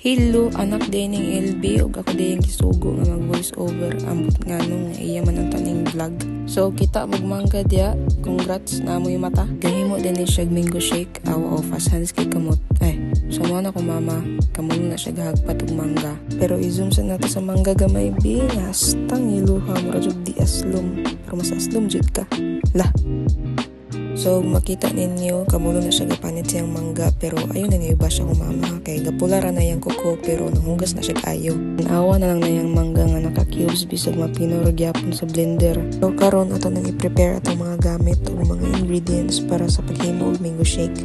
Hello, anak din ng LB ug ako din gisugo nga mag voice over ambot nganong nga iya man ang taning vlog. So kita magmangga dia. Congrats na mo yung mata. Gahimo din ni siya mango shake aw fast hands kay kamot. So mo na ko mama, kamo na siya gahagpat og mangga. Pero i-zoom sa nato sa mangga gamay bingas tang iluha mo ra jud di aslom. Pero mas aslom jud ka. Lah. So makita ninyo kamulo na siya gapanit siyang mangga pero ayun na niyo ba siya kumama kay gapulara na yang kuko pero nanghugas na siya kayo. Awa na lang na yang mangga nga naka-cubes bisag mapinor gyapon sa blender. So karon ato nang i-prepare atong mga gamit o mga ingredients para sa paghimo og mango shake.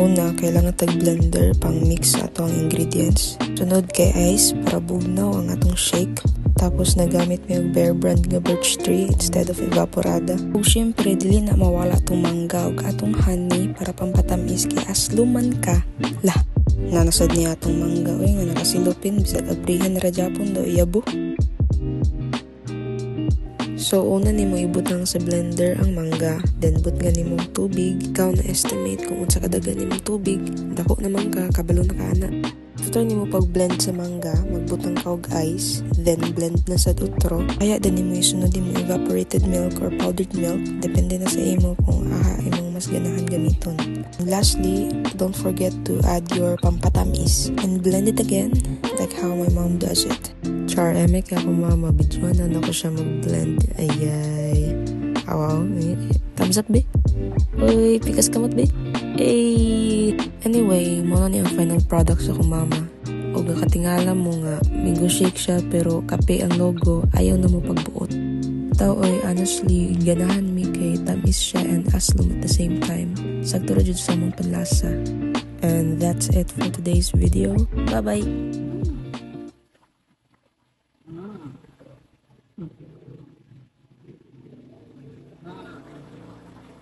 Una, kailangan tag-blender pang mix sa atong ingredients. Sunod kay ice para bugnaw ang atong shake. Tapos nagamit may og Bear Brand nga birch tree instead of evaporada. Ug syempre dili na mawala tong mangga ug atong honey para pampatamis kay asluman ka. Lah, nanasad niya atong mangga oy nga nakasilupin bisag abrihan ra japon do iyabo. So una nimo ibutang sa blender ang mangga, then but nga nimo tubig. Ikaw na estimate kung unsa kadagan nimo tubig. Dako naman ka kabalo na kana. After nimo pag-blend sa mangga, magbutang ka og ice, then blend na sa utro. Kaya din nimo isunod nimo evaporated milk or powdered milk, depende na sa imo kung imong mas ganahan gamiton. And lastly, don't forget to add your pampatamis and blend it again like how my mom does it. Char, emek ako mama, bidyoan na ako siya mag-blend. Ayay. Awaw. Thumbs up, be? Uy, pikas kamot, be? Ay. Anyway, mo na niya ang final product sa kumama. O katingala mo nga, mango shake siya pero kape ang logo, ayaw na mo pagbuot. Tao oy, honestly, ganahan mi kay tamis siya and aslom at the same time. Sakto ra jud sa mong panlasa. And that's it for today's video. Bye-bye!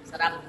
Sarap.